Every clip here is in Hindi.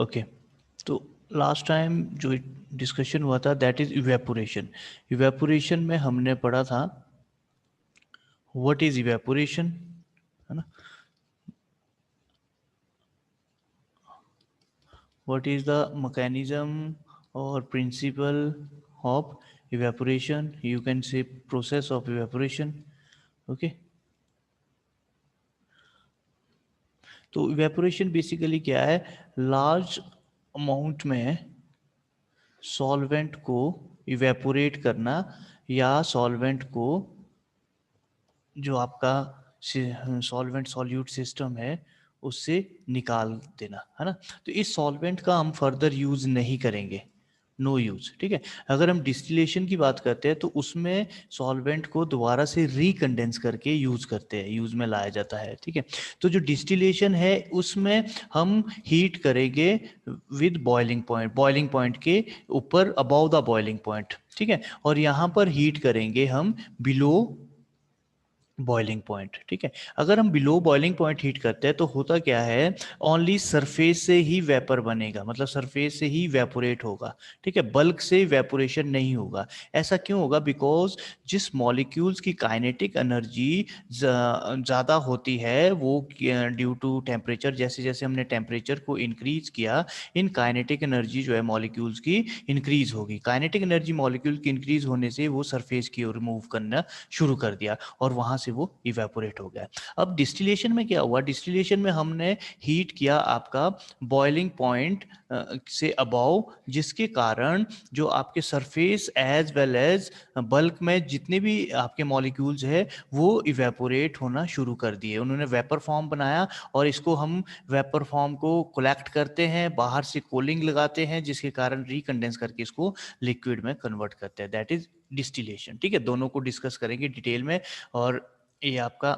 ओके, तो लास्ट टाइम जो डिस्कशन हुआ था दैट इज इवेपोरेशन। इवेपोरेशन में हमने पढ़ा था व्हाट इज इवेपोरेशन, है ना। व्हाट इज द मैकेनिज्म और principle of evaporation, you can say process of evaporation. Okay, तो इवेपोरेशन बेसिकली क्या है, लार्ज अमाउंट में सॉल्वेंट को इवेपोरेट करना, या सॉल्वेंट को जो आपका सॉल्वेंट सॉल्यूट सिस्टम है उससे निकाल देना, है ना। तो इस सॉल्वेंट का हम फर्दर यूज नहीं करेंगे, नो यूज, ठीक है। अगर हम डिस्टिलेशन की बात करते हैं तो उसमें सॉल्वेंट को दोबारा से रिकंडेंस करके यूज करते हैं, यूज में लाया जाता है, ठीक है। तो जो डिस्टिलेशन है उसमें हम हीट करेंगे विद बॉइलिंग पॉइंट के ऊपर, अबव द बॉइलिंग पॉइंट, ठीक है। और यहाँ पर हीट करेंगे हम बिलो बॉइलिंग पॉइंट, ठीक है। अगर हम बिलो बॉइलिंग पॉइंट हीट करते हैं तो होता क्या है, ओनली सरफेस से ही वेपर बनेगा, मतलब सरफेस से ही वेपोरेट होगा, ठीक है। बल्क से वेपोरेशन नहीं होगा। ऐसा क्यों होगा, बिकॉज जिस मॉलिक्यूल्स की काइनेटिक एनर्जी ज़्यादा होती है वो ड्यू टू टेम्परेचर, जैसे जैसे हमने टेम्परेचर को इंक्रीज किया, इन काइनेटिक एनर्जी जो है मॉलिक्यूल्स की इंक्रीज होगी। काइनेटिक एनर्जी मॉलिक्यूल की इंक्रीज होने से वो सरफेस की ओर मूव करना शुरू कर दिया और वहां से वो इवेपोरेट हो गया। अब डिस्टिलेशन में क्या हुआ, डिस्टिलेशन में हमने हीट किया आपका बॉइलिंग पॉइंट से अबव, जिसके कारण जो आपके surface as well as bulk में जितने भी आपके मॉलिक्यूल्स है वो इवेपोरेट होना शुरू कर दिए। उन्होंने वेपर फॉर्म बनाया और इसको हम वेपर फॉर्म को कलेक्ट करते हैं, बाहर से कूलिंग लगाते हैं, जिसके कारण रिकंडेंस करके इसको लिक्विड में कन्वर्ट करते हैं, दैट इज डिस्टिलेशन, ठीक है। दोनों को डिस्कस करेंगे डिटेल में। और ये आपका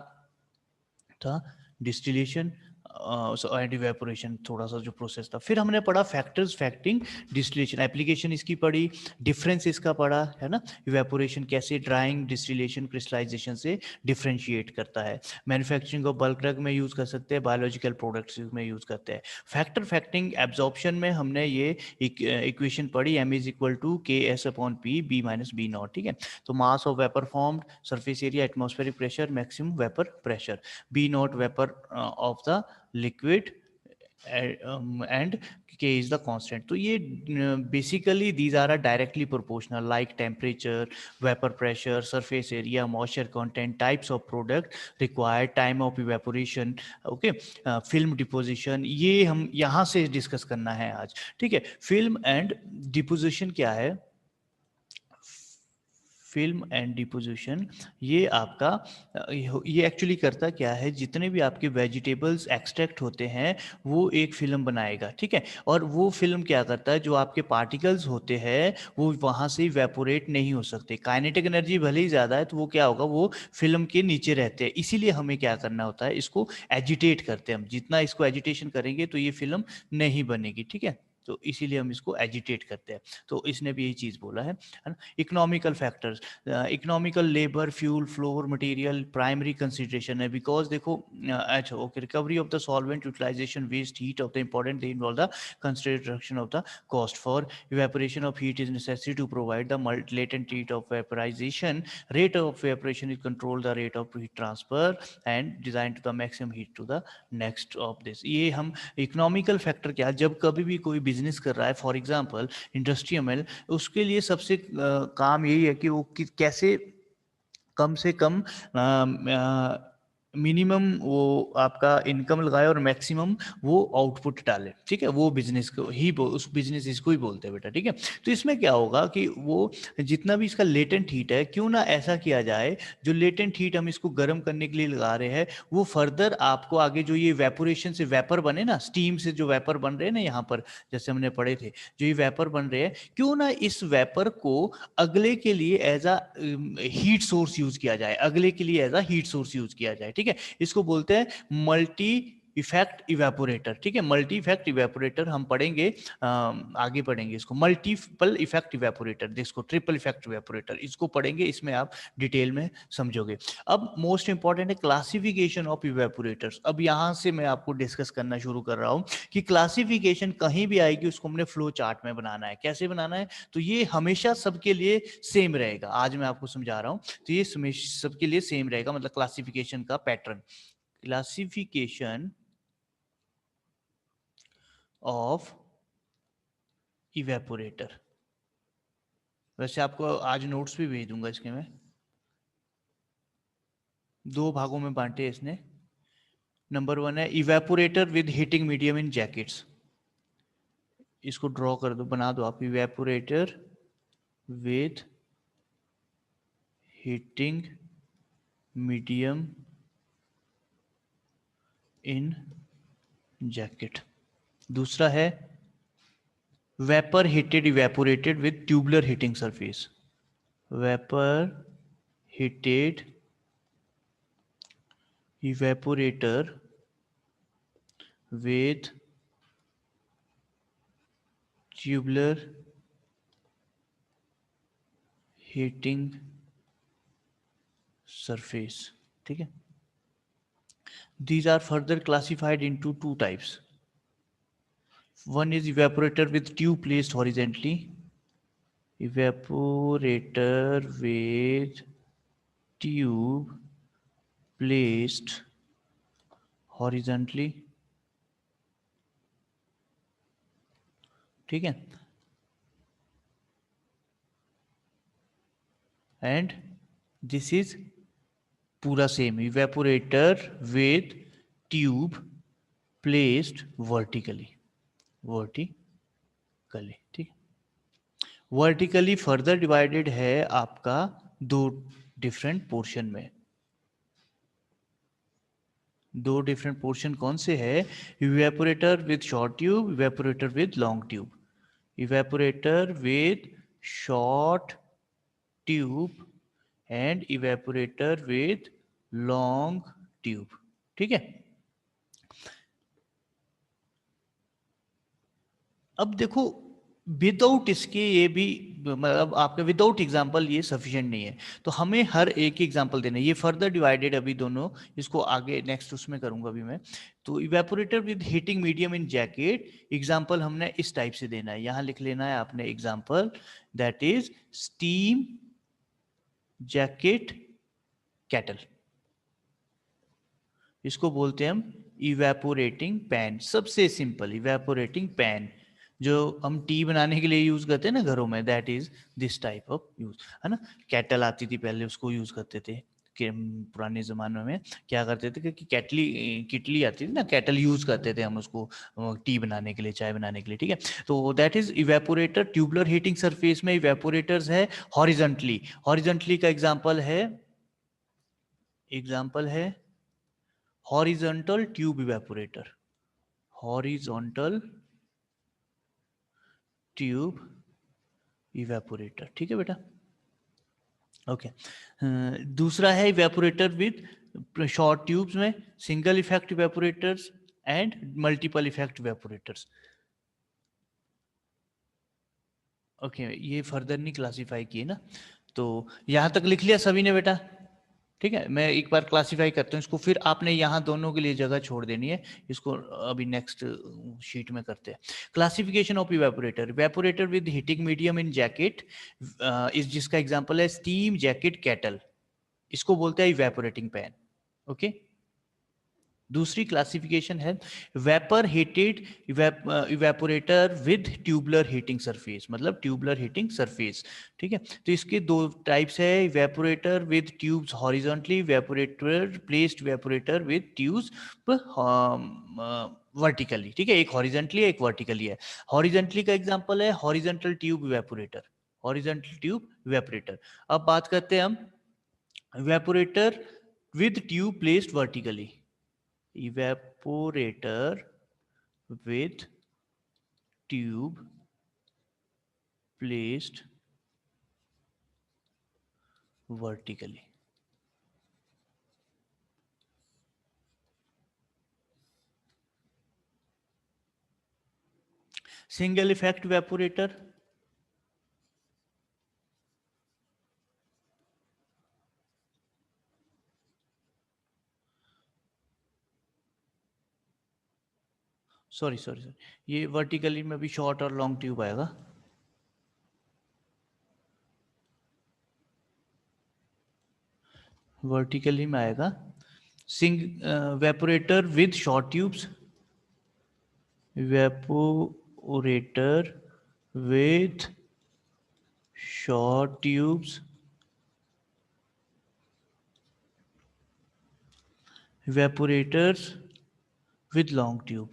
था डिस्टिलेशन एंड इवेपोरेशन, थोड़ा सा जो प्रोसेस था। फिर हमने पढ़ा फैक्टर्स फैक्टिंग डिस्टिलेशन, एप्लीकेशन इसकी पढ़ी, डिफरेंस इसका पढ़ा, है ना। इवेपोरेशन कैसे ड्राइंग डिस्टिलेशन क्रिस्टलाइजेशन से डिफरेंशिएट करता है। मैन्युफैक्चरिंग ऑफ बल्क ड्रग में यूज कर सकते हैं, बायोलॉजिकल प्रोडक्ट्स में यूज करते हैं। फैक्टर फैक्टिंग एब्जॉर्प्शन में हमने ये इक्वेशन पढ़ी, m is equal to k s upon p b minus b not, ठीक है। तो mass of vapour formed, surface area, atmospheric pressure, maximum vapour pressure, b not vapour of the liquid and k is the constant. तो ये basically these are directly proportional, like temperature, vapor pressure, surface area, moisture content, types of product required, time of evaporation, okay, film deposition, ये हम यहाँ से डिस्कस करना है आज, ठीक है। फिल्म एंड डिपोजिशन क्या है, फिल्म एंड डिपोजिशन, ये आपका ये एक्चुअली करता क्या है, जितने भी आपके वेजिटेबल्स एक्सट्रैक्ट होते हैं वो एक फिल्म बनाएगा, ठीक है। और वो फिल्म क्या करता है, जो आपके पार्टिकल्स होते हैं वो वहाँ से वेपोरेट नहीं हो सकते, काइनेटिक एनर्जी भले ही ज़्यादा है तो वो क्या होगा, वो फिल्म के नीचे रहते हैं। इसीलिए हमें क्या करना होता है, इसको एजिटेट करते हैं हम, जितना इसको एजिटेशन करेंगे तो ये फिल्म नहीं बनेगी, ठीक है। तो इसीलिए हम इसको एजिटेट करते हैं। तो इसने भी यही चीज़ बोला है ना। Economical factors, economical, labour, fuel, floor, material primary consideration है, बिकॉज देखो अच्छा okay, recovery of the solvent, utilisation, waste heat of the important, they involve the consideration of the cost for evaporation of heat is necessary to provide the latent heat of vaporization, rate of evaporation is control the rate of heat transfer and designed to the maximum heat to the next of this। ये हम इकोनॉमिकल फैक्टर क्या, जब कभी भी कोई बिजनेस कर रहा है, फॉर एग्जांपल इंडस्ट्रियल में, उसके लिए सबसे काम यही है कि वो कैसे कम से कम मिनिमम वो आपका इनकम लगाए और मैक्सिमम वो आउटपुट डाले, ठीक है। वो बिजनेस को ही उस बिजनेस इसको ही बोलते हैं बेटा, ठीक है। तो इसमें क्या होगा कि वो जितना भी इसका लेटेंट हीट है, क्यों ना ऐसा किया जाए, जो लेटेंट हीट हम इसको गर्म करने के लिए लगा रहे हैं वो फर्दर आपको आगे जो ये वेपोरेशन से वेपर बने ना, स्टीम से जो वेपर बन रहे हैं ना यहाँ पर, जैसे हमने पढ़े थे, जो ये वेपर बन रहे हैं, क्यों ना इस वेपर को अगले के लिए as a heat source use किया जाए, अगले के लिए as a heat source use किया जाए, ठीक है। इसको बोलते हैं मल्टी इफेक्ट इवेपोरेटर, ठीक है, मल्टी इफेक्ट इवेपोरेटर हम पढ़ेंगे, आगे पढ़ेंगे इसको, मल्टीपल इफेक्ट इवेपोरेटर, जिसको ट्रिपल इफेक्ट इवेपोरेटर, इसको पढ़ेंगे, इसमें आप डिटेल में समझोगे। अब मोस्ट इंपॉर्टेंट है क्लासिफिकेशन ऑफ इवेपोरेटर्स। अब यहाँ से मैं आपको डिस्कस करना शुरू कर रहा हूँ कि क्लासिफिकेशन कहीं भी आएगी उसको हमने फ्लो चार्ट में बनाना है। कैसे बनाना है? तो ये हमेशा सबके लिए सेम रहेगा, आज मैं आपको समझा रहा हूँ, तो ये सबके लिए सेम रहेगा, मतलब क्लासिफिकेशन का पैटर्न, क्लासिफिकेशन ऑफ इवेपोरेटर। वैसे आपको आज नोट्स भी भेज दूंगा इसके, मैं दो भागों में बांटे इसने। नंबर 1 है evaporator with heating medium in jackets, इसको ड्रॉ कर दो, बना दो आप, evaporator with heating medium in jacket. दूसरा है vapour heated evaporated with tubular heating surface, vapour heated evaporator with tubular heating surface, ठीक है। These are further classified into two types. One is evaporator with tube placed horizontally, evaporator with tube placed horizontally, ठीक है, and this is पूरा same, evaporator with tube placed vertically, vertically, ठीक। वर्टिकली फर्दर डिवाइडेड है आपका दो डिफरेंट पोर्शन में, दो डिफरेंट पोर्शन कौन से है? Evaporator with short tube, evaporator with long tube, evaporator with short tube and evaporator with long tube, ठीक है। अब देखो विदाउट इसके ये भी, मतलब आपका विदाउट एग्जांपल ये सफिशिएंट नहीं है, तो हमें हर एक एग्जांपल देना है। ये फर्दर डिवाइडेड अभी दोनों, इसको आगे नेक्स्ट उसमें करूंगा अभी मैं। तो evaporator with heating medium in jacket, example हमने इस टाइप से देना है, यहां लिख लेना है आपने example, that is steam jacket cattle, इसको बोलते हैं हम इवेपोरेटिंग पैन, सबसे सिंपल इवेपोरेटिंग पैन, जो हम टी बनाने के लिए यूज करते हैं ना घरों में, that is this type of use, है ना। कैटल आती थी पहले, उसको यूज करते थे कि पुराने जमाने में क्या करते थे कि कैटली किटली आती थी ना, कैटल यूज करते थे हम उसको टी बनाने के लिए, चाय बनाने के लिए, ठीक है। तो that is evaporator, tubular heating surface में इवेपोरेटर्स है हॉरिजॉन्टली, हॉरिजॉन्टली का एग्जांपल है horizontal tube evaporator, horizontal tube evaporator, ठीक है बेटा, ओके। दूसरा है इवेपोरेटर विद शॉर्ट ट्यूब्स में single effect evaporators and multiple effect evaporators, okay. ये फर्दर नहीं क्लासिफाई किए ना, तो यहां तक लिख लिया सभी ने बेटा, ठीक है। मैं एक बार क्लासिफाई करता हूँ इसको, फिर आपने यहाँ दोनों के लिए जगह छोड़ देनी है, इसको अभी नेक्स्ट शीट में करते हैं। Classification of evaporator, evaporator with heating medium in jacket, इस जिसका एग्जांपल है स्टीम जैकेट कैटल, इसको बोलते हैं इवेपोरेटिंग पैन, ओके। दूसरी क्लासिफिकेशन है vapour heated evaporator with tubular heating surface, मतलब ट्यूबुलर हीटिंग सरफेस, ठीक है। तो इसके दो टाइप्स है, evaporator with tubes horizontally, evaporator placed evaporator with tubes vertically, ठीक है। एक हॉरिजॉन्टली है, एक वर्टिकली है। हॉरिजॉन्टली का एग्जांपल है horizontal tube evaporator, horizontal tube evaporator. अब बात करते हैं हम evaporator with tube placed vertically, evaporator with tube placed vertically, single effect evaporator, sorry sorry sorry, ये वर्टिकली में भी शॉर्ट और लॉन्ग ट्यूब आएगा। वर्टिकली में आएगा evaporator with short tubes, evaporator with short tubes, evaporators with long tube.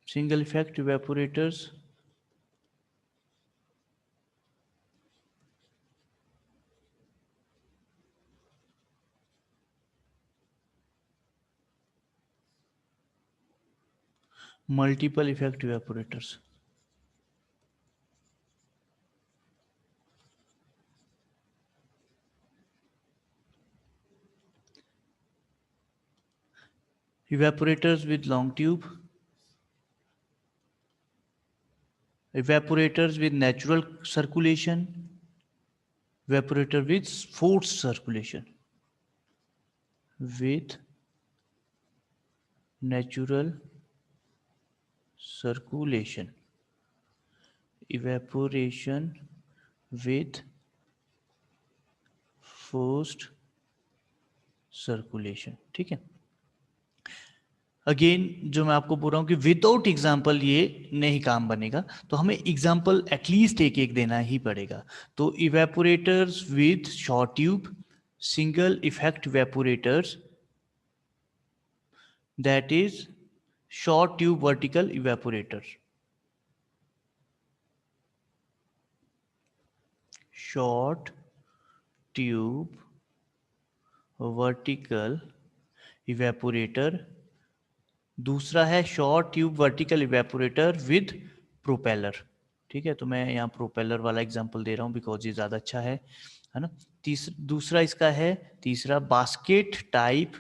Single effect evaporators multiple effect evaporators. Evaporators with long tube, evaporators with natural circulation, evaporator with forced circulation, with natural circulation, evaporation with forced circulation. ठीक है, अगेन जो मैं आपको बोल रहा हूं कि विदाउट एग्जाम्पल ये नहीं काम बनेगा, तो हमें एग्जाम्पल एटलीस्ट एक एक देना ही पड़ेगा। तो evaporators with short tube, single effect evaporators, that is short tube vertical evaporator, short tube vertical evaporator. दूसरा है short tube vertical evaporator with propeller. ठीक है, तो मैं यहाँ प्रोपेलर वाला एग्जांपल दे रहा हूँ बिकॉज ये ज़्यादा अच्छा है ना। दूसरा इसका है, तीसरा बास्केट टाइप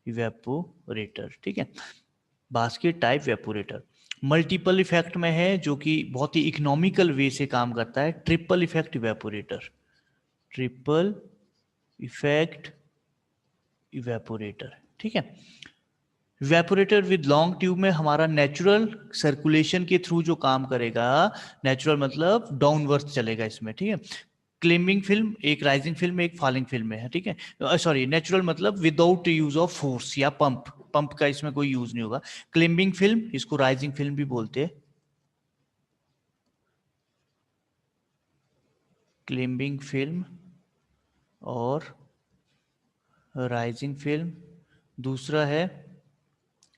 इवेपोरेटर। ठीक है, basket type evaporator. Multiple effect में है जो कि बहुत ही इकोनॉमिकल वे से काम करता है, triple effect evaporator, triple effect evaporator. ठीक है, इवेपोरेटर विद लॉन्ग ट्यूब में हमारा नेचुरल सर्कुलेशन के थ्रू जो काम करेगा, नेचुरल मतलब डाउनवर्ड चलेगा इसमें। ठीक है, क्लेम्बिंग फिल्म एक राइजिंग फिल्म एक फॉलिंग फिल्म में है। ठीक है, सॉरी नेचुरल मतलब विदाउट यूज ऑफ फोर्स या पंप, पंप का इसमें कोई यूज नहीं होगा। क्लेम्बिंग फिल्म, इसको राइजिंग फिल्म भी बोलते हैं, क्लेम्बिंग फिल्म और राइजिंग फिल्म। दूसरा है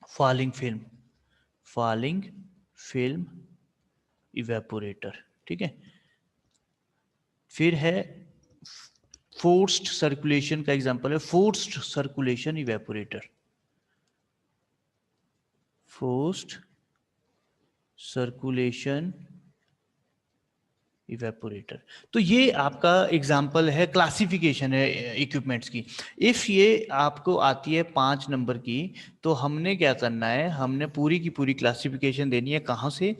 falling film, falling film evaporator. ठीक है, फिर है फोर्स्ड सर्कुलेशन का एग्जांपल है forced circulation evaporator, forced circulation evaporator. तो ये आपका एग्जाम्पल है, क्लासिफिकेशन है इक्विपमेंट्स की। इफ ये आपको आती है 5 नंबर की, तो हमने क्या करना है, हमने पूरी की पूरी क्लासिफिकेशन देनी है। कहाँ से?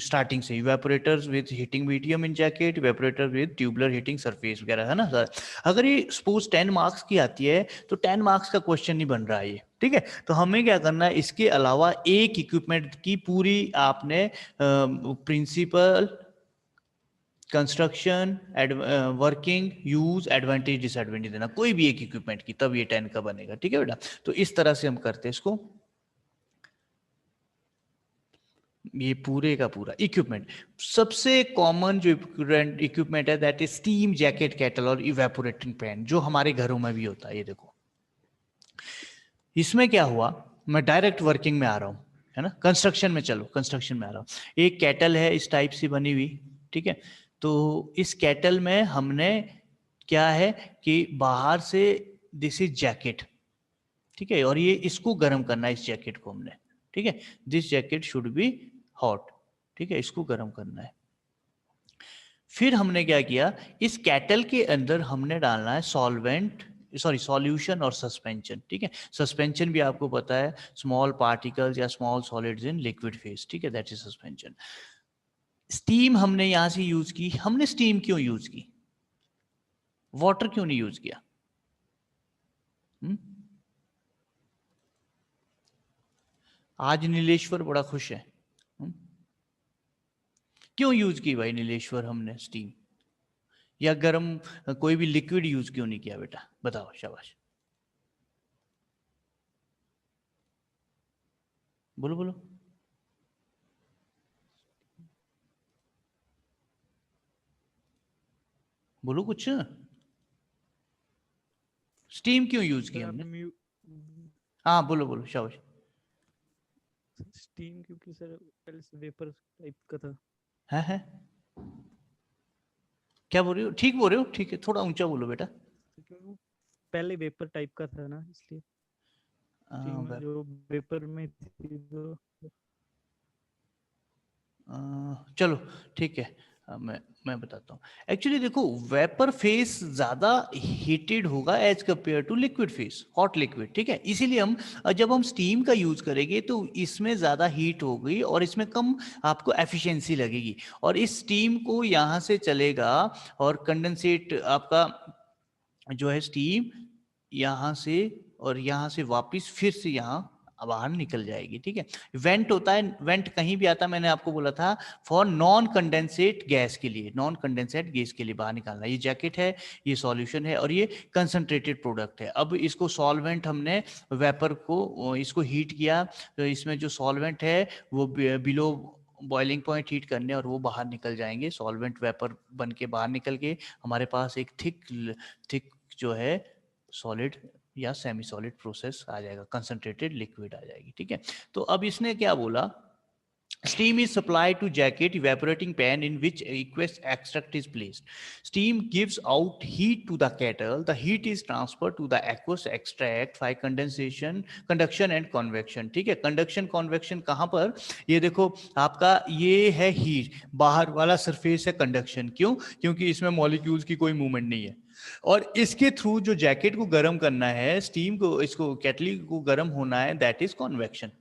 स्टार्टिंग से, evaporators with heating medium in jacket, evaporator with tubular heating surface वगैरह, है ना सर। अगर ये सपोज 10 मार्क्स की आती है तो 10 मार्क्स का क्वेश्चन नहीं बन रहा है ये। ठीक है, तो हमें क्या करना है, इसके अलावा एक इक्विपमेंट की पूरी आपने principle, construction, working, use, advantage, disadvantage देना कोई भी एक इक्विपमेंट की, तब ये 10 का बनेगा। ठीक है बेटा, तो इस तरह से हम करते हैं इसको, ये पूरे का पूरा इक्विपमेंट। सबसे कॉमन जो इक्विपमेंट है that is steam jacket, kettle और इवेपोरेटिंग पैन, जो हमारे घरों में भी होता है। ये देखो, इसमें क्या हुआ, मैं डायरेक्ट वर्किंग में आ रहा हूं, है ना, कंस्ट्रक्शन में। चलो कंस्ट्रक्शन में आ रहा हूं। एक केटल है इस टाइप से बनी हुई। ठीक है, तो इस केटल में हमने क्या है कि बाहर से दिस इज जैकेट। ठीक है, और ये इसको गर्म करना है, इस जैकेट को हमने। ठीक है, this jacket should be hot. ठीक है, इसको गर्म करना है। फिर हमने क्या किया, इस कैटल के अंदर हमने डालना है सॉल्वेंट, सॉरी सॉल्यूशन और सस्पेंशन, ठीक है। सस्पेंशन भी आपको पता है, स्मॉल पार्टिकल्स या small solids in liquid phase, ठीक है, दैट इज सस्पेंशन। स्टीम हमने यहां से यूज की, हमने स्टीम क्यों यूज की, वाटर क्यों नहीं यूज किया? आज नीलेश्वर बड़ा खुश है। क्यों यूज की भाई नीलेश्वर हमने स्टीम, या गर्म कोई भी लिक्विड यूज क्यों नहीं किया बेटा, बताओ, शाबाश, बोलो बोलो, बोलो कुछ, स्टीम क्यों यूज की सर हमने? आपने हाँ बोलो बोलो, शाबाश। स्टीम क्योंकि सर पहले वेपर टाइप का था। है क्या बोल रहे हो, ठीक बोल रहे हो, ठीक है, थोड़ा ऊंचा बोलो बेटा। क्योंकि पहले वेपर टाइप का था ना, इसलिए स्टीम जो वेपर में थी तो। चलो ठीक है, मैं बताता हूँ। एक्चुअली देखो, वेपर फेस ज़्यादा हीटेड होगा as compare to liquid phase, hot liquid, ठीक है। इसीलिए हम जब हम स्टीम का यूज़ करेंगे तो इसमें ज़्यादा हीट होगी और इसमें कम आपको एफिशिएंसी लगेगी, और इस स्टीम को यहाँ से चलेगा और कंडेंसेट आपका जो है स्टीम यहाँ से और यहाँ से वापस फिर से यहाँ बाहर निकल जाएगी, ठीक है। वेंट होता है, वेंट कहीं भी आता है, मैंने आपको बोला था फॉर नॉन कंडेंसेट गैस के लिए, नॉन कंडेंसेट गैस के लिए बाहर निकालना। ये जैकेट है, ये सॉल्यूशन है, और ये कंसंट्रेटेड प्रोडक्ट है। अब इसको सॉल्वेंट हमने वेपर को इसको हीट किया, तो इसमें जो सॉल्वेंट है वो बिलो बॉइलिंग पॉइंट हीट करने और वो बाहर निकल जाएंगे, सॉल्वेंट वेपर बन के बाहर निकल के हमारे पास एक थिक थिक जो है सॉलिड या सेमी सॉलिड प्रोसेस आ जाएगा, कंसंट्रेटेड लिक्विड आ जाएगी, ठीक है। तो अब इसने क्या बोला, steam is supplied to jacket evaporating pan in which aqueous extract is placed. Steam gives out heat to the kettle. The heat is transferred to the aqueous extract by condensation, conduction and convection. ठीक है, कंडक्शन कॉन्वेक्शन कहाँ पर, ये देखो आपका ये है हीट, बाहर वाला सरफेस है कंडक्शन, क्यों, क्योंकि इसमें मॉलिक्यूल्स की कोई मूवमेंट नहीं है, और इसके थ्रू जो जैकेट को गर्म करना है, स्टीम को, इसको केटली को गर्म होना है, दैट इज कॉन्वेक्शन,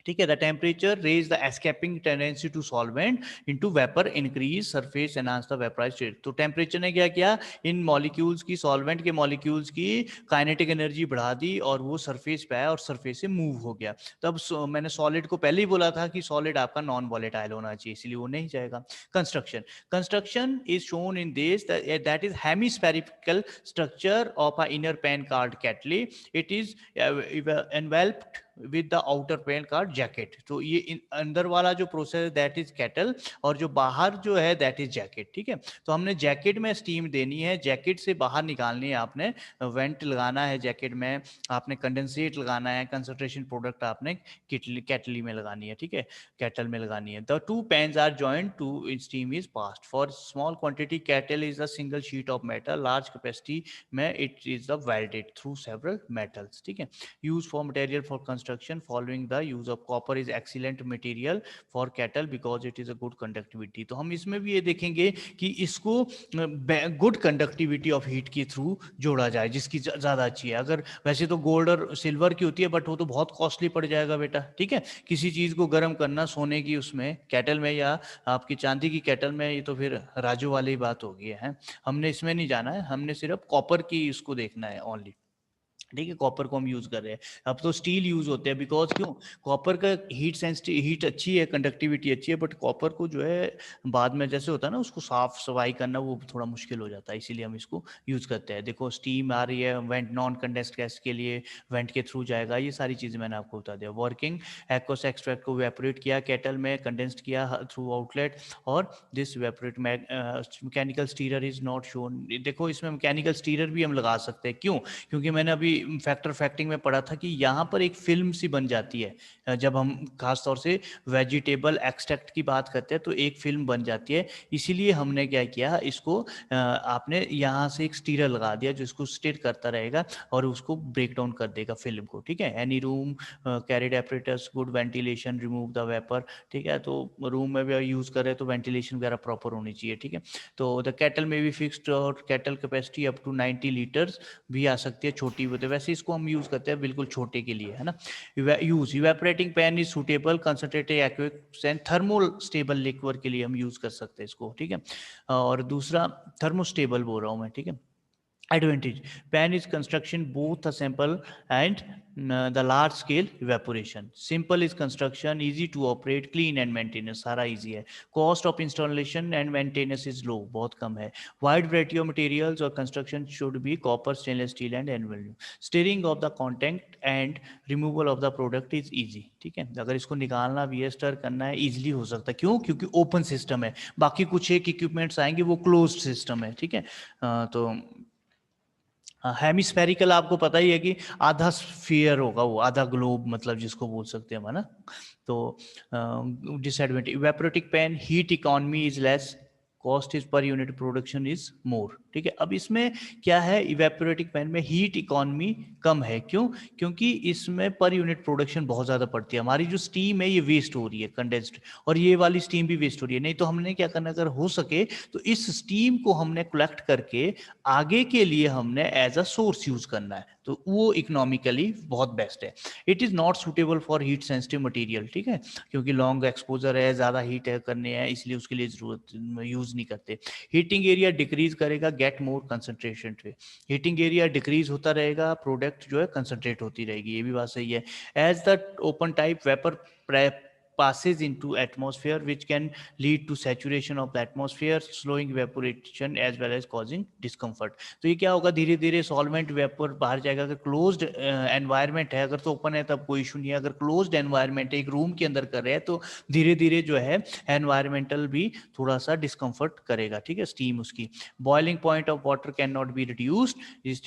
ठीक है। The temperature raise the escaping tendency to solvent into vapour increase surface enhance the vaporise state. तो टेम्परेचर ने क्या किया, इन मॉलिक्यूल्स की, सॉल्वेंट के मॉलिक्यूल्स की काइनेटिक एनर्जी बढ़ा दी और वो सरफेस पे आया और सरफेस से मूव हो गया। तब मैंने सॉलिड को पहले ही बोला था कि सॉलिड आपका नॉन वॉलेटाइल होना चाहिए, इसलिए वो नहीं जाएगा। Construction, construction is shown in this, that is hemispherical structure of a inner pan called kettle, it is enveloped with the outer pan called jacket. तो ये अंदर वाला जो प्रोसेस है दैट इज कैटल, और जो बाहर जो है दैट इज जैकेट, ठीक है। तो हमने जैकेट में स्टीम देनी है, जैकेट से बाहर निकालनी है आपने, वेंट लगाना है जैकेट में, आपने कंडेंसेट लगाना है, कंसंट्रेशन प्रोडक्ट आपने कैटली में लगानी है, ठीक है, कैटल में लगानी है। The two pans are joint to steam is passed for small quantity, kettle is a single sheet of metal, large capacity में it is the welded through several metals, ठीक है। Use for material for construction, following the use of copper is excellent material for kettle because it is a good conductivity. तो हम इसमें भी ये देखेंगे कि इसको गुड कंडक्टिविटी ऑफ हीट के थ्रू जोड़ा जाए, जिसकी ज़्यादा अच्छी है। अगर वैसे तो गोल्ड और सिल्वर की होती है, बट वो तो बहुत कॉस्टली पड़ जाएगा बेटा, ठीक है। किसी चीज़ को गर्म करना सोने की उसमें कैटल में या आपकी चांदी की कैटल में, ये तो फिर राजू वाली बात होगी है। हमने इसमें नहीं जाना है, हमने सिर्फ कॉपर की इसको देखना है ओनली, ठीक है। कॉपर को हम यूज कर रहे हैं, अब तो स्टील यूज होते हैं, बिकॉज क्यों, कॉपर का हीट सेंसिटिव, हीट अच्छी है, कंडक्टिविटी अच्छी है, बट कॉपर को जो है बाद में जैसे होता है ना, उसको साफ सफाई करना वो थोड़ा मुश्किल हो जाता है, इसीलिए हम इसको यूज करते हैं। देखो स्टीम आ रही है वेंट, नॉन कंडेंस्ड गैस के लिए वेंट के थ्रू जाएगा, ये सारी चीजें मैंने आपको बता दिया। वर्किंग, एक्वस एक्सट्रैक्ट को वेपोरेट किया केटल में, कंडेंस्ड किया थ्रू आउटलेट, और this evaporate mechanical stirrer is not shown. देखो इसमें मैकेनिकल स्टीरर भी हम लगा सकते हैं, क्यों, क्योंकि मैंने अभी फैक्टिंग में पढ़ा था कि यहाँ पर एक फिल्म सी बन जाती है जब हम खास तौर से वेजिटेबल एक्सट्रैक्ट की बात करते हैं, तो एक फिल्म बन जाती है। इसीलिए हमने क्या किया, इसको आपने यहाँ से एक स्टीरर लगा दिया जो इसको स्टिर करता रहेगा और उसको ब्रेक डाउन कर देगा फिल्म को, ठीक है। Any room carried apparatus, good ventilation, remove the vapour, ठीक है। तो रूम में भी यूज़ करें तो वेंटिलेशन वगैरह प्रॉपर होनी चाहिए, ठीक है। तो द कैटल में भी फिक्स्ड, और kettle capacity up to 90 litres भी आ सकती है, छोटी होती है। वैसे इसको हम यूज़ करते हैं बिल्कुल छोटे के लिए, है ना। Use evaporating pan is suitable concentrated aqueous and thermal stable liquor के लिए हम यूज़ कर सकते हैं इसको, ठीक है। और दूसरा थर्मोस्टेबल बोल रहा हूँ मैं, ठीक है। Advantage: pan is construction both a simple and the large scale evaporation. Simple is construction, easy to operate, clean and maintenance, सारा easy है। Cost of installation and maintenance is low, बहुत कम है। Wide variety of materials or construction should be copper, stainless steel and aluminum. Stirring of the contact and removal of the product is easy, ठीक है। अगर इसको निकालना भी है, स्टर करना है, easily हो सकता है। क्यों? क्योंकि ओपन सिस्टम है। बाकी कुछ एक इक्विपमेंट्स आएंगे वो क्लोज्ड सिस्टम है, ठीक है। तो हेमिस्फेरिकल आपको पता ही है कि आधा स्फीयर होगा, वो आधा ग्लोब मतलब जिसको बोल सकते हैं हम, है ना। तो disadvantage: evaporating pan heat economy is less, cost is per unit production is more, ठीक है। अब इसमें क्या है, इवेपोरेटिक पैन में हीट इकोनॉमी कम है। क्यों? क्योंकि इसमें पर यूनिट प्रोडक्शन बहुत ज़्यादा पड़ती है। हमारी जो स्टीम है ये वेस्ट हो रही है कंडेंस्ड, और ये वाली स्टीम भी वेस्ट हो रही है। नहीं तो हमने क्या करना, अगर हो सके तो इस स्टीम को हमने कलेक्ट करके आगे के लिए हमने एज अ सोर्स यूज करना है, तो वो इकोनॉमिकली बहुत बेस्ट है। It is not suitable for heat sensitive material, ठीक है, क्योंकि लॉन्ग एक्सपोजर है, ज़्यादा हीट है करने हैं, इसलिए उसके लिए ज़रूरत यूज़ नहीं करते। हीटिंग एरिया डिक्रीज करेगा, गेट मोर कंसनट्रेशन पे। हीटिंग एरिया डिक्रीज होता रहेगा, प्रोडक्ट जो है कंसनट्रेट होती रहेगी, ये भी बात सही है। As the open type vapour passes into atmosphere which can lead to saturation of the atmosphere, slowing evaporation as well as causing discomfort. तो ये क्या होगा, धीरे धीरे सॉल्वेंट वेपर बाहर जाएगा। अगर क्लोज्ड एनवायरनमेंट है, अगर तो ओपन है तब कोई इशू नहीं है। अगर क्लोज्ड एनवायरनमेंट है, एक रूम के अंदर कर रहे हैं, तो धीरे धीरे जो है एनवायरमेंटल भी थोड़ा सा डिस्कम्फर्ट करेगा, ठीक है, स्टीम उसकी। Boiling point of water can not be reduced,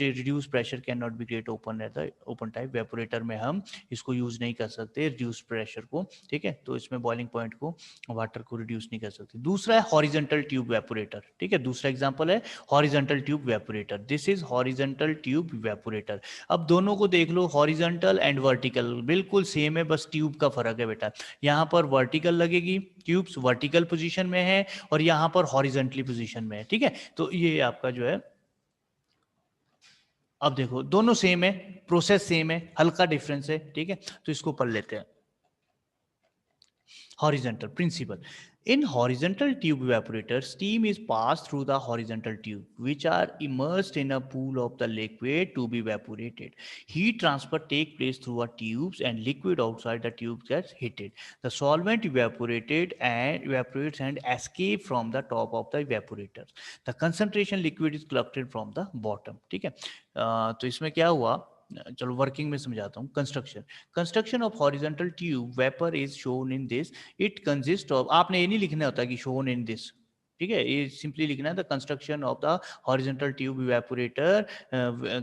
reduce pressure can not be create open at the open type evaporator में हम इसको यूज नहीं कर सकते रिड्यूस प्रेशर को, ठीक है। तो इसमें बॉइलिंग पॉइंट को, वाटर को रिड्यूस नहीं कर सकते। दूसरा है हॉरिजॉन्टल ट्यूब वेपोरेटर, ठीक है। दूसरा एग्जांपल है horizontal tube evaporator. This is horizontal tube evaporator. अब दोनों को देख लो, हॉरिजॉन्टल एंड वर्टिकल बिल्कुल सेम है, बस ट्यूब का फर्क है बेटा। यहाँ पर वर्टिकल लगेगी, ट्यूब्स वर्टिकल पोजीशन में है, और यहाँ पर हॉरिजॉन्टली पोजीशन में है, ठीक है। तो ये आपका जो है, अब देखो दोनों सेम है, प्रोसेस सेम है, हल्का डिफरेंस है, ठीक है। तो इसको पढ़ लेते हैं। Horizontal principle. In horizontal tube evaporator, steam is passed through the horizontal tube, which are immersed in a pool of the liquid to be evaporated. Heat transfer takes place through a tubes, and liquid outside the tube gets heated. The solvent evaporates and escape from the top of the evaporator. The concentration liquid is collected from the bottom. ठीक है। तो इसमें क्या हुआ, चलो वर्किंग में समझाता हूँ। Construction of horizontal tube vapour is shown in this. It consist of, आपने ये नहीं लिखना होता कि शोन इन दिस, ठीक है, ये सिंपली लिखना है the construction of the horizontal tube evaporator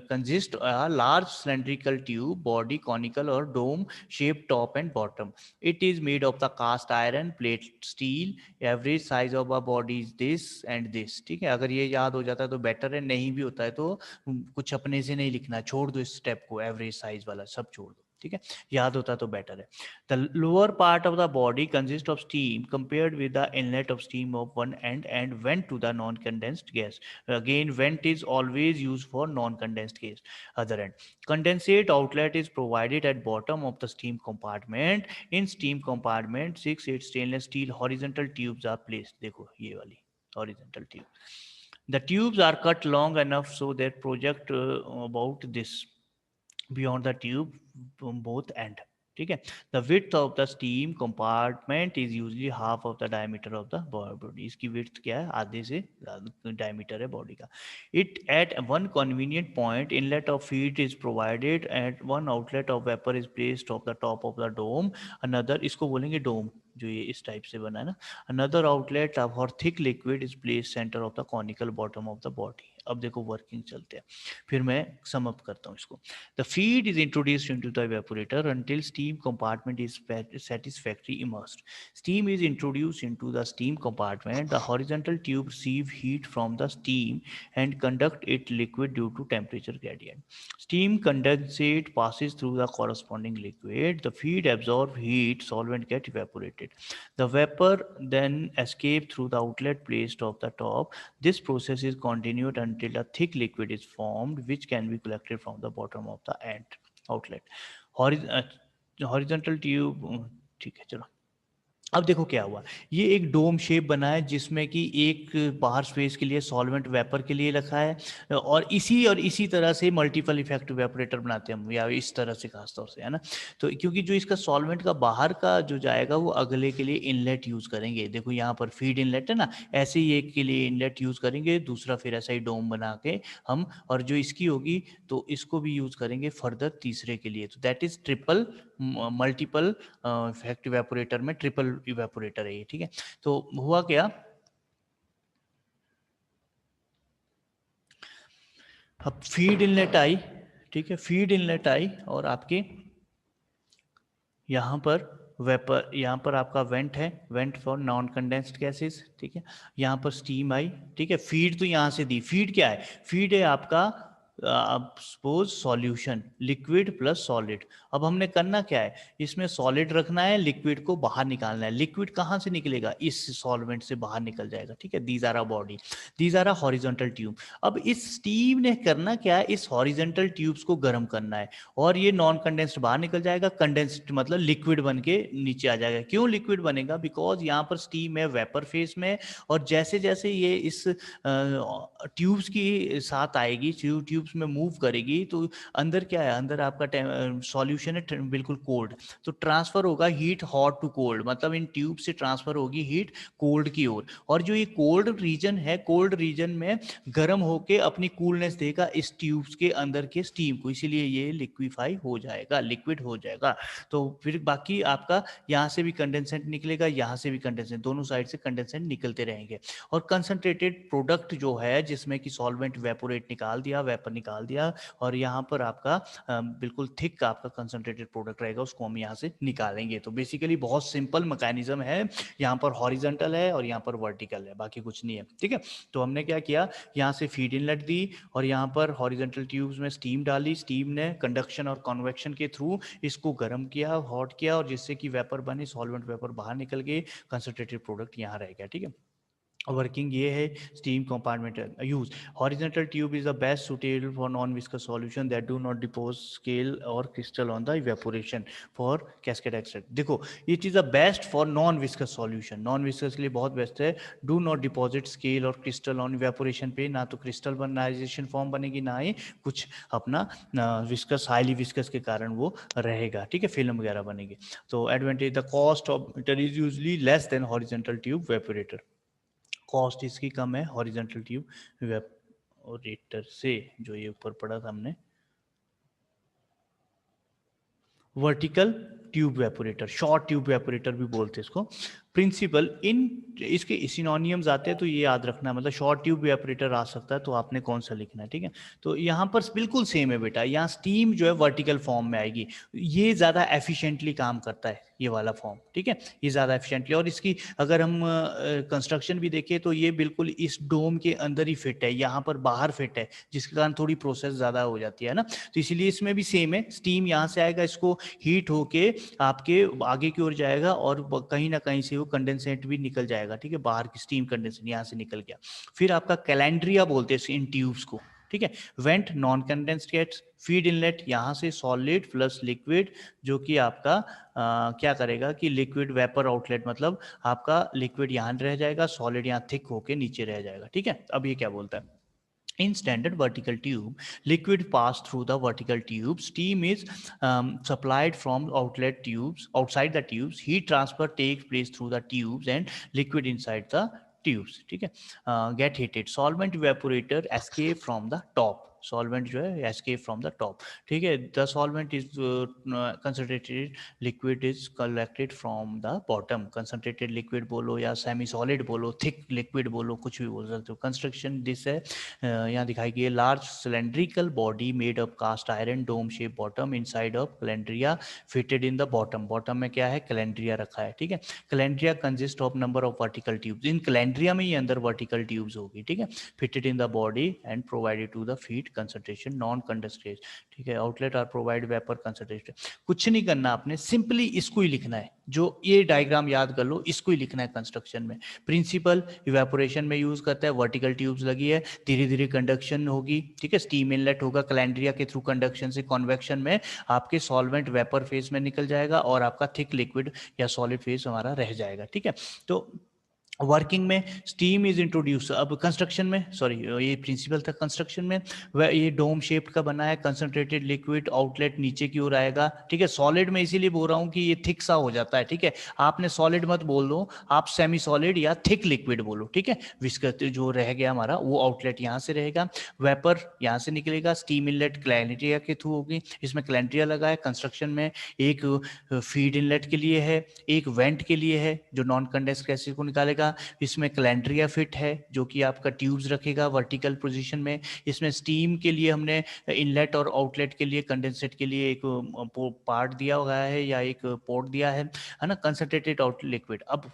consist a large cylindrical tube body, conical और dome shape top and bottom. It is made of the cast iron, plate steel. Average size of a body is this and this, ठीक है। अगर ये याद हो जाता है तो बेटर है, नहीं भी होता है तो कुछ अपने से नहीं लिखना, छोड़ दो इस स्टेप को, एवरेज साइज वाला सब छोड़ दो, ठीक है। याद होता तो बेटर है। The lower part of the body consist of steam compared with the inlet of steam of one end vent to the non condensed gas. Again vent is always use for non condensed gas, other end. Condensate outlet is provided at bottom of the steam compartment. In steam compartment 6-8 stainless steel horizontal tubes are placed. देखो ये वाली horizontal tube. The tubes are cut long enough so that project about this beyond the tube from both end, ठीक है। The width of the steam compartment is usually half of the diameter of the body. इसकी width क्या है, आधे से diameter है body का। It at one convenient point inlet of heat is provided and one outlet of vapor is placed of the top of the dome. Another, इसको बोलेंगे dome जो ये इस टाइप से बना है ना। Another outlet for thick liquid is placed center of the conical bottom of the body. अब देखो वर्किंग चलते हैं, फिर मैं सम अप करता हूँ इसको. The feed is introduced into the evaporator until steam compartment is satisfactorily immersed. Steam is introduced into the steam compartment. The horizontal tube receive heat from the steam and conduct it liquid due to temperature gradient. Steam condensate passes through the corresponding liquid. The feed absorb heat, solvent get evaporated. The vapor then escape through the outlet placed off the top. This process is continued until a thick liquid is formed, which can be collected from the bottom of the end outlet. Horizontal tube, ठीक है चलो. अब देखो क्या हुआ, ये एक डोम शेप बना है जिसमें कि एक बाहर स्पेस के लिए सॉल्वेंट वेपर के लिए रखा है, और इसी तरह से मल्टीपल इफेक्ट वेपोरेटर बनाते हैं हम, या इस तरह से खास तौर से, है ना. तो क्योंकि जो इसका सॉल्वेंट का बाहर का जो जाएगा वो अगले के लिए इनलेट यूज़ करेंगे. देखो यहाँ पर फीड इनलेट है ना, ऐसे ही एक के लिए इनलेट यूज़ करेंगे, दूसरा फिर ऐसा ही डोम बना के हम, और जो इसकी होगी तो इसको भी यूज़ करेंगे फर्दर तीसरे के लिए. तो that is triple multiple effect evaporator में ट्रिपल इवेपोरेटर है ये, ठीक है. तो हुआ क्या, अब फीड इनलेट आई, ठीक है, फीड इनलेट आई और आपके यहाँ पर वेपर, यहाँ पर आपका वेंट है, went for non condensed gases, ठीक है. यहाँ पर स्टीम आई, ठीक है. फीड तो यहाँ से दी, फीड क्या है, फीड है आपका अब suppose solution liquid plus solid. अब हमने करना क्या है, इसमें सॉलिड रखना है, लिक्विड को बाहर निकालना है. लिक्विड कहाँ से निकलेगा, इस सॉल्वेंट से बाहर निकल जाएगा, ठीक है. These are a body, these are a horizontal tube. अब इस स्टीम ने करना क्या है, इस हॉरिजॉन्टल ट्यूब्स को गर्म करना है, और ये नॉन कंडेंस्ड बाहर निकल जाएगा, कंडेंस्ड मतलब लिक्विड बन के नीचे आ जाएगा. क्यों लिक्विड बनेगा, बिकॉज यहाँ पर स्टीम है वेपर फेस में, और जैसे जैसे ये इस ट्यूब्स की साथ आएगी, ट्यूब्स में मूव करेगी, तो अंदर क्या है, अंदर आपका सॉल्यूशन है बिल्कुल कोल्ड, तो ट्रांसफर होगा हीट हॉट टू कोल्ड, मतलब इन ट्यूब से ट्रांसफर होगी हीट कोल्ड की ओर, और जो ये कोल्ड रीजन है, कोल्ड रीजन में गर्म होके अपनी कूलनेस देगा इस ट्यूब्स के अंदर के स्टीम को, इसीलिए ये लिक्विफाई हो जाएगा, लिक्विड हो जाएगा. तो फिर बाकी आपका यहाँ से भी कंडेंसेंट निकलेगा, यहाँ से भी कंडेंसेंट, दोनों साइड से कंडेंसेंट निकलते रहेंगे, और कंसंट्रेटेड प्रोडक्ट जो है जिसमें कि सॉल्वेंट वेपोरेट निकाल दिया, वेपर निकाल दिया, और यहाँ पर आपका बिल्कुल थिक आपका कंसंट्रेटेड प्रोडक्ट रहेगा, उसको हम यहाँ से निकालेंगे. तो बेसिकली बहुत सिंपल मैकेनिज्म है, यहाँ पर हॉरिजॉन्टल है और यहाँ पर वर्टिकल है, बाकी कुछ नहीं है, ठीक है. तो हमने क्या किया, यहाँ से फीड इनलेट दी, और यहाँ पर हॉरिजॉन्टल ट्यूब्स में स्टीम डाली, स्टीम ने कंडक्शन और कन्वेक्शन के थ्रू इसको गर्म किया, हॉट किया, और जिससे कि वेपर बने, सॉल्वेंट वेपर बाहर निकल गए, कंसंट्रेटेड प्रोडक्ट यहाँ रह गया, ठीक है. वर्किंग ये है steam compartment use. Horizontal tube is the best suitable for non viscous solution that do not depose scale और crystal on the evaporation for cascade extract. देखो it is the best for non viscous solution, non viscous के लिए बहुत बेस्ट है. डू नॉट डिपॉजिट स्केल और क्रिस्टल ऑन इवेपोरेशन पे, ना तो क्रिस्टल बनाइजेशन फॉर्म बनेगी, ना ही कुछ अपना विस्कस हाईली विस्कस के कारण वो रहेगा, ठीक है, फिल्म वगैरह बनेगी. तो advantage, the cost of meter is usually less than horizontal tube evaporator. Cost इसकी कम है हॉरिजॉन्टल ट्यूब वेपोरेटर से, जो ये ऊपर पढ़ा था हमने. Vertical tube evaporator, short tube evaporator भी बोलते हैं इसको. प्रिंसिपल इन इसके सिनोनियम्स आते हैं, तो ये याद रखना, मतलब शॉर्ट ट्यूब वेपोरेटर आ सकता है, तो आपने कौन सा लिखना है, ठीक है. तो यहाँ पर बिल्कुल सेम है बेटा, यहाँ स्टीम जो है वर्टिकल फॉर्म में आएगी, ये ज़्यादा एफिशिएंटली काम करता है ये वाला फॉर्म, ठीक है, ये ज़्यादा एफिशिएंटली. और इसकी अगर हम कंस्ट्रक्शन भी देखें तो ये बिल्कुल इस डोम के अंदर ही फिट है, यहाँ पर बाहर फिट है, जिसके कारण थोड़ी प्रोसेस ज़्यादा हो जाती है ना. तो इसीलिए इसमें भी सेम है, स्टीम यहाँ से आएगा, इसको हीट होके आपके आगे की ओर जाएगा, और कहीं ना कहीं से वो कंडेंसेट भी निकल जाएगा, ठीक है, बाहर की स्टीम कंडेंसेट यहाँ से निकल गया. फिर आपका कैलेंड्रिया बोलते हैं इन ट्यूब्स को, ठीक है. Went non condensed gas, feed inlet, यहाँ से सॉलिड प्लस लिक्विड, जो कि आपका क्या करेगा कि लिक्विड वेपर आउटलेट, मतलब आपका लिक्विड यहाँ रह जाएगा, सॉलिड यहाँ थिक होके नीचे रह जाएगा, ठीक है. अब ये क्या बोलता है, in standard vertical tube, liquid pass through the vertical tube, steam is supplied from outlet tubes, outside the tubes, heat transfer takes place through the tubes and liquid inside the tubes, ठीक है. Get heated, solvent evaporator escape from the top, solvent जो है एस्केप फ्रॉम द टॉप, ठीक है। The solvent is concentrated liquid is collected from the bottom, concentrated liquid बोलो या सेमी सॉलिड बोलो, थिक लिक्विड बोलो, कुछ भी बोल सकते हो। कंस्ट्रक्शन दिस है यहाँ दिखाई गई है, large cylindrical body made of cast iron dome shape bottom inside of calandria fitted in the bottom, bottom में क्या है कैलेंड्रिया रखा है, ठीक है। Calandria consist of number of vertical tubes, in calandria में ही अंदर वर्टिकल ट्यूब्स होगी, ठीक है। Fitted in the body and provided to the feed concentration non condensates, ठीक है। Outlet are provide vapour concentration, कुछ नहीं करना आपने, सिंपली इसको ही लिखना है, जो ये डायग्राम याद कर लो, इसको ही लिखना है कंस्ट्रक्शन में। प्रिंसिपल इवेपोरेशन में यूज करता है, वर्टिकल ट्यूब्स लगी है, धीरे धीरे कंडक्शन होगी, ठीक है, स्टीम इनलेट होगा कैलेंड्रिया के थ्रू, कंडक्शन से कन्वेक्शन में आपके सॉल्वेंट वेपर फेज में निकल जाएगा और आपका थिक लिक्विड या सॉलिड फेज हमारा रह जाएगा, ठीक है। तो वर्किंग में स्टीम इज इंट्रोड्यूस, अब कंस्ट्रक्शन में, सॉरी ये प्रिंसिपल था कंस्ट्रक्शन में, वह ये डोम शेप का बना है, कंसंट्रेटेड लिक्विड आउटलेट नीचे की ओर आएगा, ठीक है। सॉलिड में इसीलिए बोल रहा हूँ कि ये थिक सा हो जाता है, ठीक है। आपने सॉलिड मत बोल दो, आप सेमी सॉलिड या थिक लिक्विड बोलो, ठीक है। विस्कस जो रह गया हमारा वो आउटलेट यहाँ से रहेगा, वेपर यहाँ से निकलेगा, स्टीम इनलेट कैलेंड्रिया के थ्रू होगी, इसमें कैलेंड्रिया लगा है कंस्ट्रक्शन में, एक फीड इनलेट के लिए है, एक वेंट के लिए है जो नॉन कंडेंस गैसेस को निकालेगा, इसमें कैलेंड्रिया फिट है जो कि आपका ट्यूब्स रखेगा वर्टिकल पोजीशन में, इसमें स्टीम के लिए हमने इनलेट और आउटलेट के लिए कंडेंसेट के लिए एक पार्ट दिया गया है या एक पोर्ट दिया है ना, कंसंट्रेटेड आउट लिक्विड। अब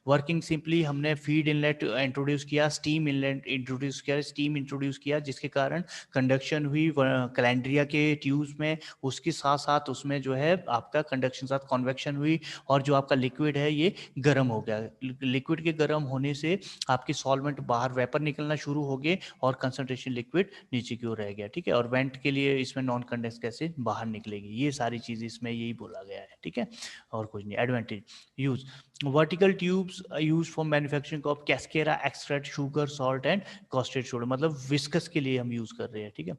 वर्किंग सिंपली हमने फीड इनलेट इंट्रोड्यूस किया, स्टीम इनलेट इंट्रोड्यूस किया, स्टीम इंट्रोड्यूस किया, जिसके कारण कंडक्शन हुई कैलेंड्रिया के ट्यूब्स में, उसके साथ साथ उसमें जो है आपका कंडक्शन साथ कन्वेक्शन हुई, और जो आपका लिक्विड है ये गर्म हो गया, लिक्विड के गर्म होने से आपकी सॉल्वेंट बाहर वेपर निकलना शुरू हो गए और कंसंट्रेशन लिक्विड नीचे की ओर रह गया, ठीक है। और वेंट के लिए इसमें नॉन कंडेंस गैसें बाहर निकलेगी, ये सारी चीज़ इसमें यही बोला गया है, ठीक है, और कुछ नहीं। Advantage use vertical tubes use for manufacturing of cascara extract sugar salt and caustic soda, मतलब विस्कस के लिए हम यूज कर रहे हैं, ठीक है।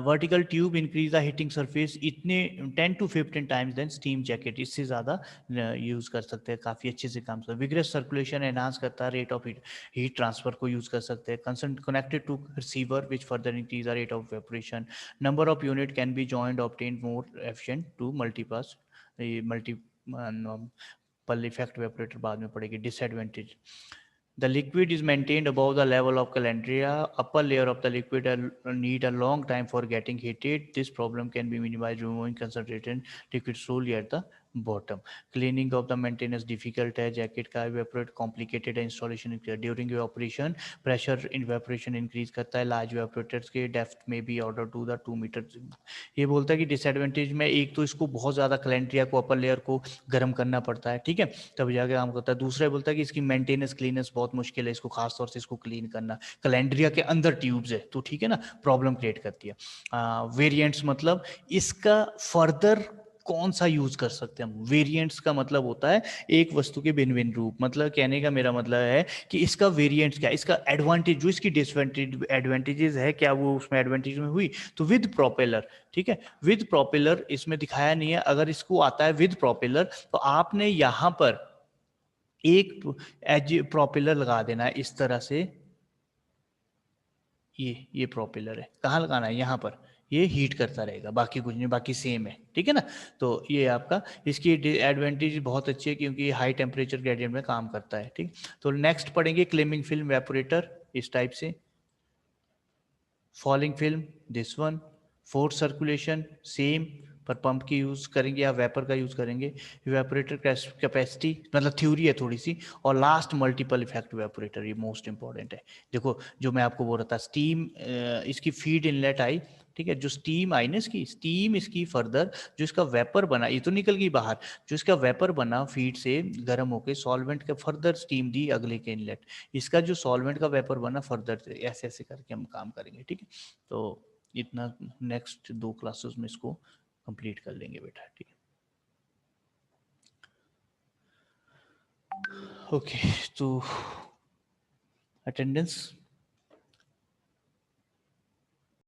Vertical tube increase the heating surface इतने 10 to 15 times then steam jacket, इससे ज़्यादा यूज़ कर सकते हैं, काफ़ी अच्छे से काम करता है। विग्रेस सर्कुलेशन एनहांस करता है, रेट ऑफ हीट ट्रांसफर को यूज़ कर सकते हैं। Concern connected to receiver which further increase the rate of evaporation, number of unit can be joined obtain more efficient to multipass, multiple effect evaporator बाद में पड़ेगी। Disadvantage the liquid is maintained above the level of calandria. Upper layer of the liquid need a long time for getting heated. This problem can be minimized removing concentrated liquid slowly at the bottom. Cleaning of the maintenance difficult है, जैकेट का evaporate complicated है, installation during evaporation pressure evaporation increase करता है, large evaporators के depth में भी order to the 2 meter। ये बोलता है कि डिसएडवांटेज में एक तो इसको बहुत ज़्यादा कैलेंड्रिया को अपर लेयर को गर्म करना पड़ता है, ठीक है, तब जाके काम करता है। दूसरा बोलता है कि इसकी मेंटेनेंस क्लीनेंस बहुत मुश्किल है, इसको खास तौर से इसको क्लीन करना, कैलेंड्रिया के अंदर ट्यूब्स है तो ठीक है ना, प्रॉब्लम क्रिएट करती है। वेरिएंट्स मतलब इसका फर्दर कौन सा यूज कर सकते हैं हम, वेरिएंट्स का मतलब होता है एक वस्तु के भिन्न भिन्न रूप, मतलब कहने का मेरा मतलब है कि इसका वेरिएंट्स क्या, इसका एडवांटेज जो इसकी एडवांटेजेस है क्या वो उसमें एडवांटेज में हुई, तो विद प्रोपेलर, ठीक है, विद प्रोपेलर इसमें दिखाया नहीं है, अगर इसको आता है विद प्रोपेलर तो आपने यहां पर एक एज प्रोपेलर लगा देना है इस तरह से, ये प्रोपेलर है, कहाँ लगाना है यहाँ पर, ये हीट करता रहेगा, बाकी कुछ नहीं, बाकी सेम है, ठीक है ना। तो ये आपका इसकी एडवांटेज बहुत अच्छी है क्योंकि हाई टेम्परेचर ग्रेडियंट में काम करता है, ठीक। तो नेक्स्ट पढ़ेंगे क्लेमिंग फिल्म वेपोरेटर, इस टाइप से, falling film this one, force circulation same, पर पंप की यूज करेंगे या वेपर का यूज करेंगे, इवेपोरेटर कैपेसिटी मतलब थ्योरी है थोड़ी सी, और लास्ट मल्टीपल इफेक्ट इवेपोरेटर, ये मोस्ट इंपॉर्टेंट है। देखो जो मैं आपको बोल रहा था, स्टीम इसकी फीड इनलेट आई, ठीक है, जो स्टीम आई ना इसकी स्टीम, इसकी फर्दर जो इसका वेपर बना, ये तो निकल गई बाहर, जो इसका वेपर बना फीड से गर्म होकर सॉल्वेंट का फर्दर स्टीम दी अगले के इनलेट, इसका जो सॉल्वेंट का वेपर बना फर्दर ऐसे ऐसे करके हम काम करेंगे, ठीक है। तो इतना नेक्स्ट 2 क्लासेस में इसको कंप्लीट कर लेंगे बेटा, ठीक है। ओके तो अटेंडेंस